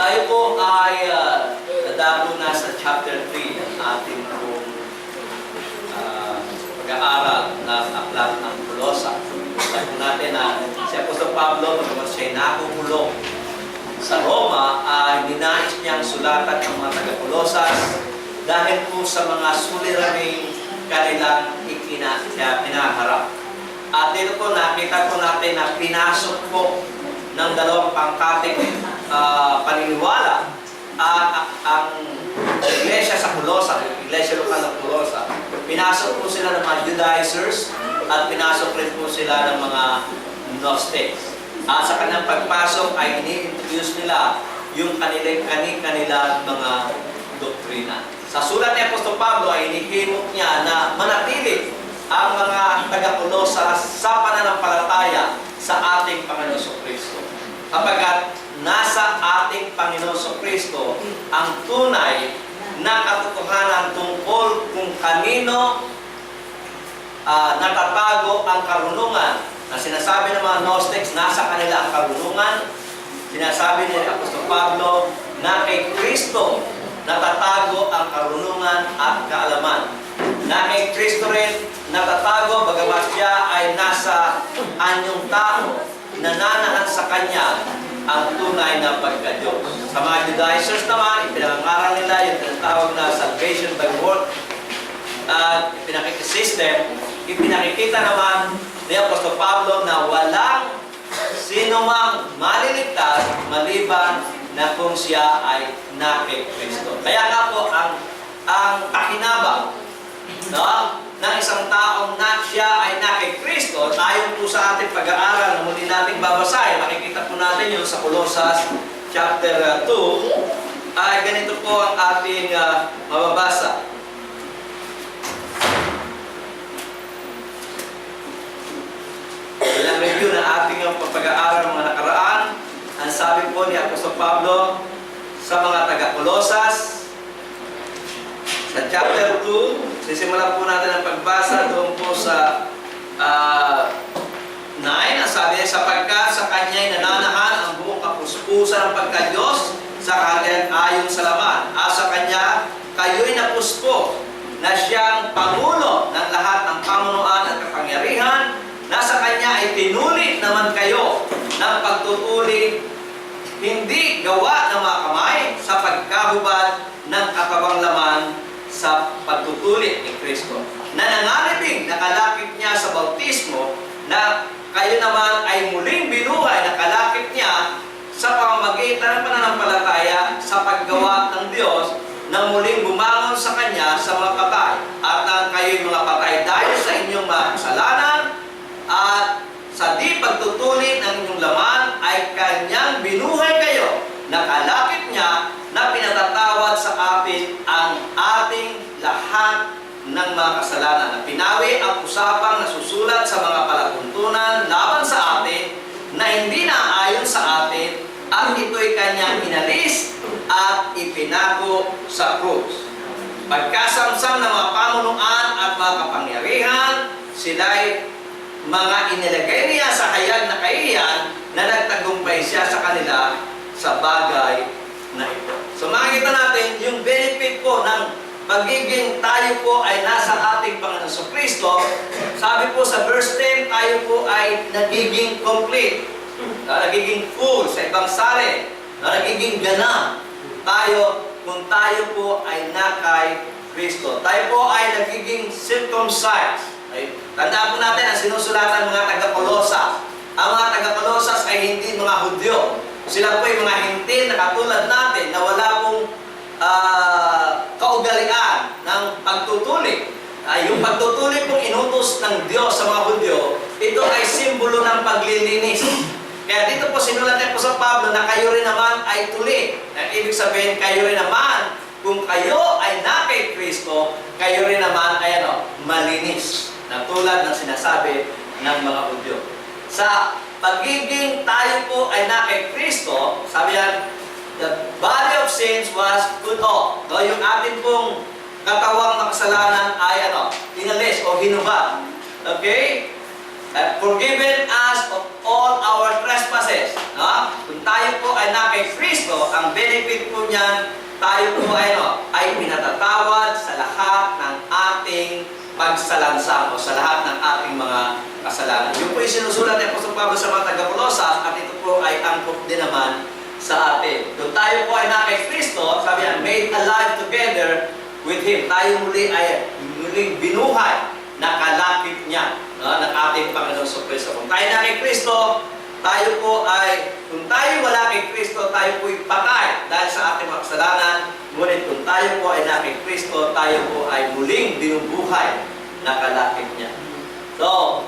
Tayo po ay nadako na sa chapter 3 ng ating pong pag-aaral na aklat ng Kulosa. Sabi po natin na si Apostol Pablo, pagkakas siya'y nakukulong sa Roma, ay ninais niyang sulatan ng mga taga-Kulosas dahil po sa mga suliraning kanilang pinaharap. At dito po nakita po natin na pinasok po ng dalawang pangkating paniniwala ang iglesia sa Kulosa, yung iglesia lokal ng Kulosa. Pinasok po sila ng mga Judaizers at pinasok rin po sila ng mga Gnostics. At sa kanilang pagpasok ay ini-introduce nila yung kanilang mga doktrina. Sa sulat ni Apostol Pablo ay inihimok niya na manatili ang mga taga-Kulosa sa pananampalataya sa ating Panginoon Kristo. Kapag nasa ating Panginoon Kristo ang tunay na katotohanan tungkol kung kanino natatago ang karunungan, na sinasabi ng mga Gnostics, nasa kanila ang karunungan. Sinasabi ni Apostol Pablo na kay Kristo natatago ang karunungan at kaalaman. Na kay Kristo rin natatago, bagamat siya ay nasa anyong tao, nananahan sa Kanya ang tunay na pagka-Diyos. Sa mga Judaizers naman, ipinangaral nila yung tinatawag na salvation by work at pinakikisystem. Ipinakikita naman ni Apostol Pablo na walang sino mang maliligtas maliban na kung siya ay na kay Kristo. Kaya nga po ang pakinabang ng isang taong na siya ay na kay Kristo, tayo po sa ating pag-aaral na muli nating babasahin, makikita po natin yun sa Colossus chapter 2, ay ganito po ang ating mababasa. Bilang review ng ating pag-aaral mga nakaraan, ang sabi po ni Apostol Pablo sa mga taga-Colossus, sa chapter 2, sisimulan po natin ang pagbasa doon po sa 9. Ang sabi niya, sapagkat sa Kanya'y nananahan ang buong kapuspusan ng pagka-Diyos sa Kanyang ayon sa laman. Sa Kanya, kayo'y napuspo na siyang Pangulo ng lahat ng pamunuan at kapangyarihan, na sa Kanya ay tinuli naman kayo ng pagtutuli, hindi gawa ng mga kamay, sa pagkahubad ng katabang laman sa pagtutulit ni Kristo. Na nangaliping nakalapit niya sa bautismo, na kayo naman ay muling binuhay na kalapit niya sa pamamagitan ng pananampalataya sa paggawa ng Diyos na muling bumangon sa Kanya sa mga patay. At nang kayo'y mga patay dahil sa inyong mga kasalanan at sa di pagtutulit ng inyong laman ay Kanyang binuhay kayo na kalapit niya na pinatatawad sa atin ang ating lahat ng mga kasalanan, na pinawi ang usapang nasusulat sa mga palatuntunan laban sa atin na hindi na ayon sa atin, at ito'y Kanyang inalis at ipinako sa krus. Pagkasamsam ng mga pamunuan at mga kapangyarihan, sila'y mga inilagay niya sa hayag na kahihiyan na nagtagumpay siya sa kanila sa bagay na ito. So makikita natin yung benefit po ng pagiging tayo po ay nasa ating Panginoon Kristo. Sabi po sa verse 10, tayo po ay nagiging complete, nagiging full sa ibang salin, nagiging ganang tayo kung tayo po ay na kay Kristo. Tayo po ay nagiging circumcised. Tandaan po natin ang sinusulatan mga taga-Colosas. Ang mga taga-Colosas ay hindi mga Hudyo. Sila po yung mga hintil na katulad natin na wala pong kaugalian ng pagtutuli. Yung pagtutuli pong inutos ng Diyos sa mga Hudyo, ito ay simbolo ng paglilinis. Kaya dito po sinulat niya po sa Pablo na kayo rin naman ay tuli. Ibig sabihin, kayo rin naman, kung kayo ay na kay Kristo, kayo rin naman ay malinis. Na tulad ng sinasabi ng mga Hudyo. Sa pagiging tayo po ay na kay Kristo, sabi yan, the body of sins was put off. No, yung atin pong katawang na kasalanan ay inalis o hinubad. Okay? Forgiven us of all our trespasses. No? Kung tayo po ay na kay Kristo, ang benefit po niyan, tayo po ay pinatatawad sa lahat ng ating pagsalansa o sa lahat ng ating mga kasalanan. Yung po yung sinusulat ni Apostol Pablo sa mga taga-Colosas at ito po ay angkop din naman sa atin. Kung tayo po ay na kay Kristo, sabi niya, made alive together with Him. Tayo muling binuhay na kalapit niya, no, ng ating Panginoon sa Kristo. Kung tayo na kay Kristo, tayo po ay, kung tayo wala kay Kristo, tayo po ay patay dahil sa ating mga kasalanan. Ngunit kung tayo po ay na kay Kristo, tayo po ay muling binubuhay na kalapit niya. So,